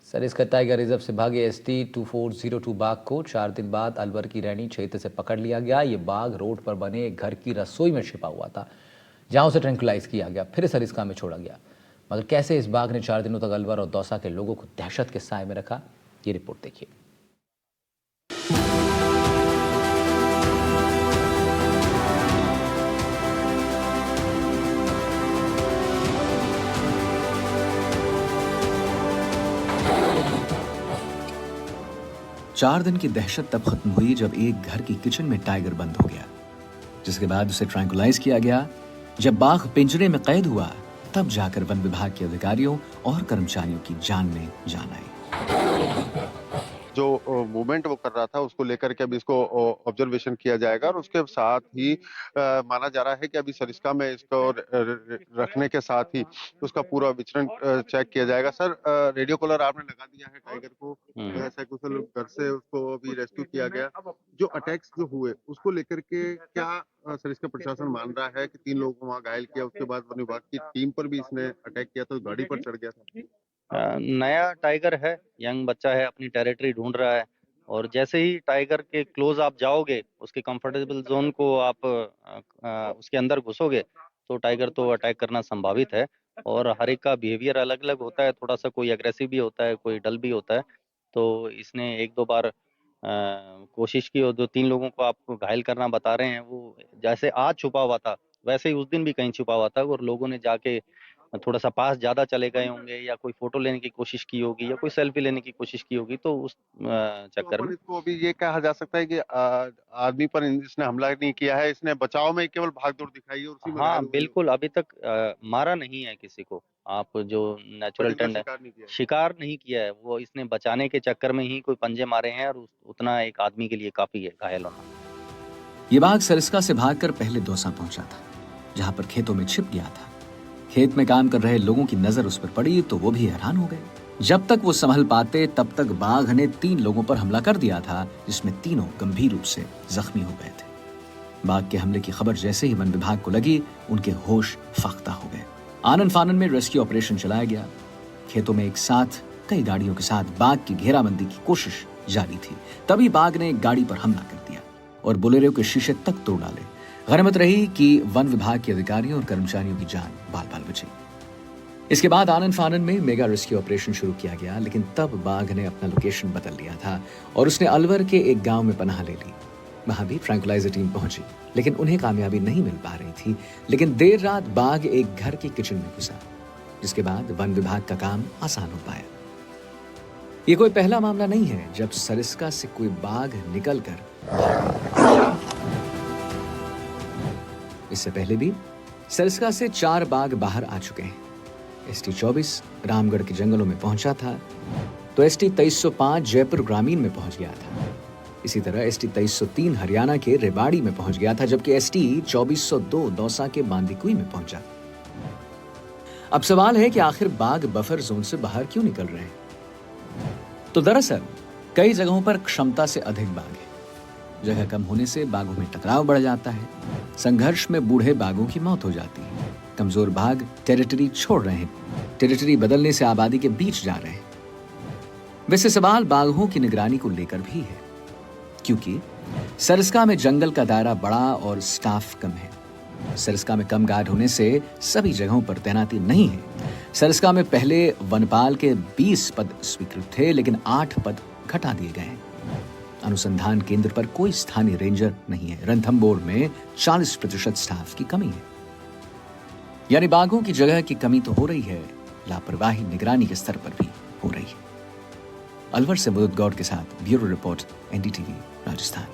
Sariska tiger reserve से भागे ST-2402 बाघ को 4 दिन बाद अलवर की रैनी क्षेत्र से पकड़ लिया गया। ये बाघ रोड पर बने एक घर की रसोई में छिपा हुआ था, जहां उसे ट्रैंकुलाइज किया गया, फिर सरिस्का में छोड़ा गया। मगर कैसे इस बाघ ने 4 दिनों तक अलवर और दौसा के लोगों को दहशत के साए में रखा, ये रिपोर्ट देखिए। चार दिन की दहशत तब खत्म हुई जब एक घर की किचन में टाइगर बंद हो गया, जिसके बाद उसे ट्रैंकुलाइज किया गया। जब बाघ पिंजरे में कैद हुआ, तब जाकर वन विभाग के अधिकारियों और कर्मचारियों की जान में जान आई। जो मूवमेंट वो कर रहा था उसको लेकर के अभी इसको ऑब्जर्वेशन किया जाएगा और उसके साथ ही माना जा रहा है कि अभी सरिस्का में इसको रखने के साथ ही उसका पूरा विचरण चेक किया जाएगा। सर, रेडियो कॉलर आपने लगा दिया है टाइगर को, सकुशल घर से उसको अभी रेस्क्यू किया गया। जो अटैक्स जो हुए उसको लेकर के क्या सरिस्का प्रशासन मान रहा है कि 3 लोगों को वहां घायल किया, उसके बाद वन विभाग की टीम पर भी इसने अटैक किया, तो गाड़ी पर चढ़ गया था? नया टाइगर है, यंग बच्चा है, अपनी टेरिटरी ढूंढ रहा है और जैसे ही टाइगर के क्लोज आप जाओगे, उसके कंफर्टेबल जोन को आप उसके अंदर घुसोगे, तो टाइगर तो अटैक करना संभावित है। और हर एक का बिहेवियर अलग अलग होता है, थोड़ा सा कोई एग्रेसिव भी होता है, कोई डल भी होता है। तो इसने 1-2 बार कोशिश की और जो 3 लोगों को आप घायल करना बता रहे हैं, वो जैसे आज छुपा हुआ था वैसे ही उस दिन भी कहीं छुपा हुआ था और लोगों ने जाके थोड़ा सा पास ज्यादा चले गए होंगे या कोई फोटो लेने की कोशिश की होगी या कोई सेल्फी लेने की कोशिश की होगी, तो उस चक्कर में इसको अभी ये कहा जा सकता है कि आदमी पर इसने हमला नहीं किया है, इसने बचाव में केवल भागदौड़ दिखाई है और उसी में हाँ बिल्कुल, अभी तक मारा नहीं है किसी को। आप जो नेचुरल टेंड है, शिकार नहीं किया है, वो इसने बचाने के चक्कर में ही कोई पंजे मारे हैं और उतना एक आदमी के लिए काफी है घायल होना। ये बाघ सरिस्का से भागकर पहले दौसा पहुंचा था, जहां पर खेतों में छिप गया था। खेत में काम कर रहे लोगों की नजर उस पर पड़ी तो वो भी हैरान हो गए। जब तक वो संभल पाते तब तक बाघ ने 3 लोगों पर हमला कर दिया था, जिसमें तीनों गंभीर रूप से जख्मी हो गए थे। बाघ के हमले की खबर जैसे ही वन विभाग को लगी, उनके होश फाख्ता हो गए। आनन फानन में रेस्क्यू ऑपरेशन चलाया गया। खेतों में एक साथ कई गाड़ियों के साथ बाघ की घेराबंदी की कोशिश जारी थी। तभी बाघ ने एक गाड़ी पर हमला कर दिया और बोलेरो के शीशे तक तोड़ डाले। गनीमत रही कि वन विभाग के अधिकारियों और कर्मचारियों की जान बाल बाल बची। इसके बाद आनन फानन में मेगा रेस्क्यू ऑपरेशन शुरू किया गया, लेकिन तब बाघ ने अपना लोकेशन बदल लिया था और उसने अलवर के एक गांव में पनाह ले ली। वहां भी ट्रैंकुलाइजर टीम पहुंची, लेकिन उन्हें कामयाबी नहीं मिल पा रही थी। लेकिन देर रात बाघ एक घर की किचन में घुसा, जिसके बाद वन विभाग का काम आसान हो पाया। ये कोई पहला मामला नहीं है जब सरिस्का से कोई बाघ निकल कर, इससे पहले भी सरिस्का से 4 बाघ बाहर आ चुके हैं। ST-24 रामगढ़ के जंगलों में पहुंचा था, तो ST-2305 जयपुर ग्रामीण में पहुंच गया था। इसी तरह ST-2303 हरियाणा के रेवाड़ी में पहुंच गया था, जबकि ST-2402 दौसा के बांदीकुई में पहुंचा। अब सवाल है कि आखिर बाघ बफर जोन से बाहर क्यों निकल रहे हैं? तो दरअसल कई जगहों पर क्षमता से अधिक बाघ है। जगह कम होने से बाघों में टकराव बढ़ जाता है। संघर्ष में बूढ़े बाघों की मौत हो जाती है। कमजोर बाघ टेरिटरी छोड़ रहे हैं, टेरिटरी बदलने से आबादी के बीच जा रहे हैं। वैसे सवाल बाघों की निगरानी को लेकर भी है, क्योंकि सरिस्का में जंगल का दायरा बड़ा और स्टाफ कम है। सरिस्का में कम गार्ड होने से सभी जगहों पर तैनाती नहीं है। सरिस्का में पहले वनपाल के 20 पद स्वीकृत थे, लेकिन 8 पद घटा दिए गए हैं। अनुसंधान केंद्र पर कोई स्थानीय रेंजर नहीं है। रणथंभौर में 40% स्टाफ की कमी है। यानी बाघों की जगह की कमी तो हो रही है, लापरवाही निगरानी के स्तर पर भी हो रही है। अलवर से मुदत गौड़ के साथ ब्यूरो रिपोर्ट, NDTV, राजस्थान।